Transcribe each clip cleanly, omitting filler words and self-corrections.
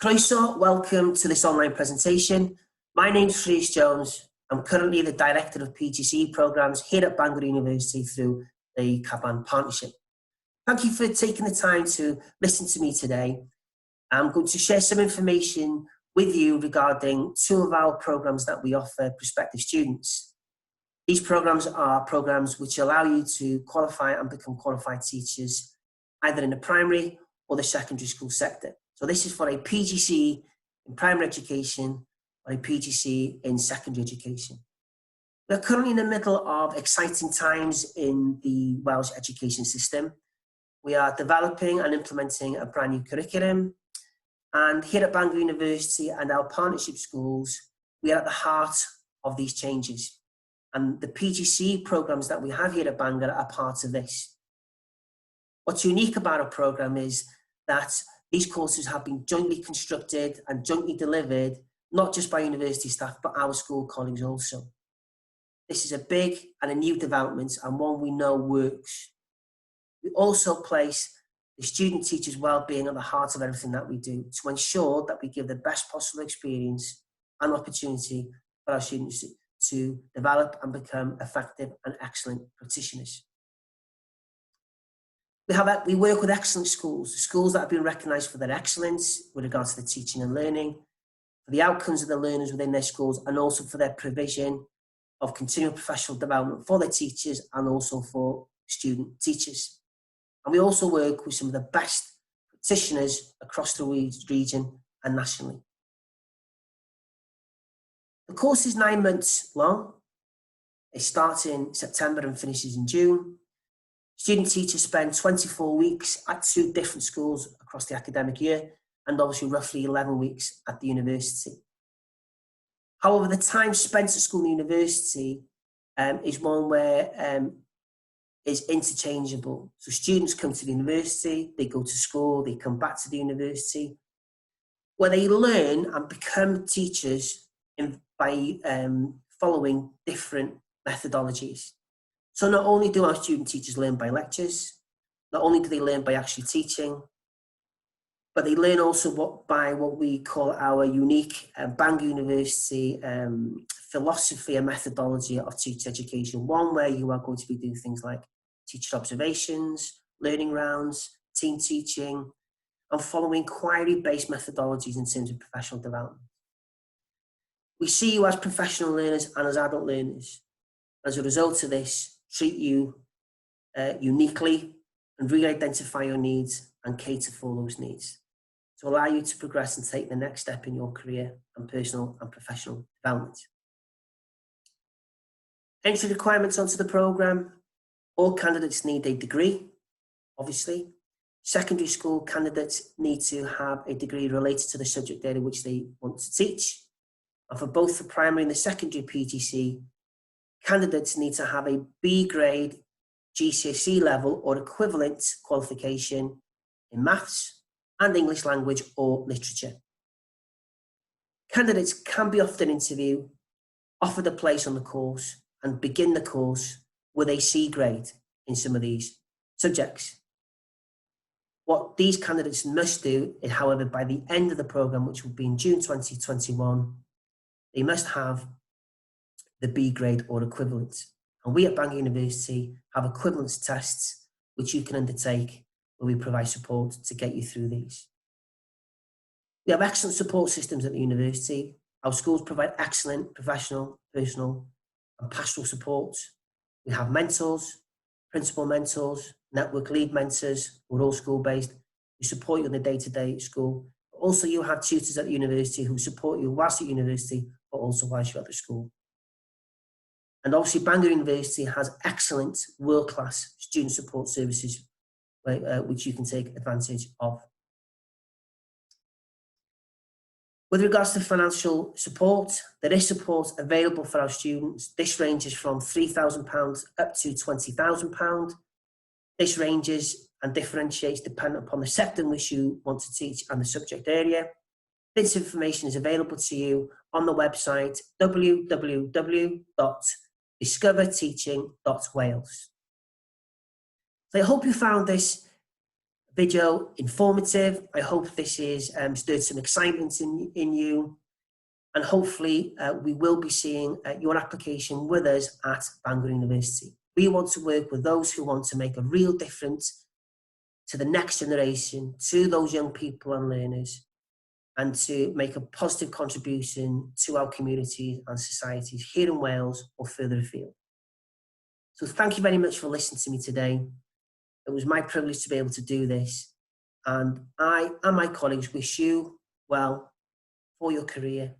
Croeso, welcome to this online presentation. My name's Rhys Jones. I'm currently the Director of PGCE Programmes here at Bangor University through the Caban Partnership. Thank you for taking the time to listen to me today. I'm going to share some information with you regarding two of our programmes that we offer prospective students. These programmes are programmes which allow you to qualify and become qualified teachers either in the primary or the secondary school sector. So this is for a PGCE in primary education or a PGCE in secondary education. We're currently in the middle of exciting times in the Welsh education system. We are developing and implementing a brand new curriculum. And here at Bangor University and our partnership schools, we are at the heart of these changes. And the PGCE programmes that we have here at Bangor are part of this. What's unique about our programme is that these courses have been jointly constructed and jointly delivered, not just by university staff, but our school colleagues also. This is a big and a new development and one we know works. We also place the student teacher's well-being at the heart of everything that we do to ensure that we give the best possible experience and opportunity for our students to develop and become effective and excellent practitioners. We work with excellent schools that have been recognised for their excellence with regards to the teaching and learning, for the outcomes of the learners within their schools, and also for their provision of continual professional development for their teachers and also for student teachers. And we also work with some of the best practitioners across the region and nationally. The course is 9 months long. It starts in September and finishes in June. Student teachers spend 24 weeks at 2 different schools across the academic year and obviously roughly 11 weeks at the university. However, the time spent at school and university is one where is interchangeable. So students come to the university, they go to school, they come back to the university, where they learn and become teachers by following different methodologies. So not only do our student teachers learn by lectures, not only do they learn by actually teaching, but they learn also by what we call our unique Bangor University philosophy and methodology of teacher education, one where you are going to be doing things like teacher observations, learning rounds, team teaching, and following inquiry-based methodologies in terms of professional development. We see you as professional learners and as adult learners. As a result of this, treat you uniquely and really identify your needs and cater for those needs to allow you to progress and take the next step in your career and personal and professional development. Entry requirements onto the programme. All candidates need a degree, obviously. Secondary school candidates need to have a degree related to the subject area which they want to teach. And for both the primary and the secondary PGC, candidates need to have a B grade GCSE level or equivalent qualification in maths and English language or literature. Candidates can be offered an interview, offered a place on the course, and begin the course with a C grade in some of these subjects. What these candidates must do is, however, by the end of the programme, which will be in June 2021, they must have the B grade or equivalent. And we at Bangor University have equivalence tests which you can undertake where we provide support to get you through these. We have excellent support systems at the university. Our schools provide excellent professional, personal and pastoral support. We have mentors, principal mentors, network lead mentors who are all school-based, who support you in the day-to-day at school. Also, you have tutors at the university who support you whilst at university, but also whilst you're at the school. And obviously, Bangor University has excellent world-class student support services, which you can take advantage of. With regards to financial support, there is support available for our students. This ranges from £3,000 up to £20,000. This ranges and differentiates depending upon the sector in which you want to teach and the subject area. This information is available to you on the website www.discoverteaching.wales. So I hope you found this video informative. I hope this is stirred some excitement in you, and hopefully we will be seeing your application with us at Bangor University. We want to work with those who want to make a real difference to the next generation, to those young people and learners, and to make a positive contribution to our communities and societies here in Wales or further afield. So thank you very much for listening to me today. It was my privilege to be able to do this, and I and my colleagues wish you well for your career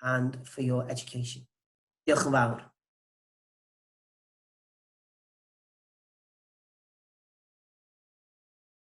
and for your education. Diolch yn fawr.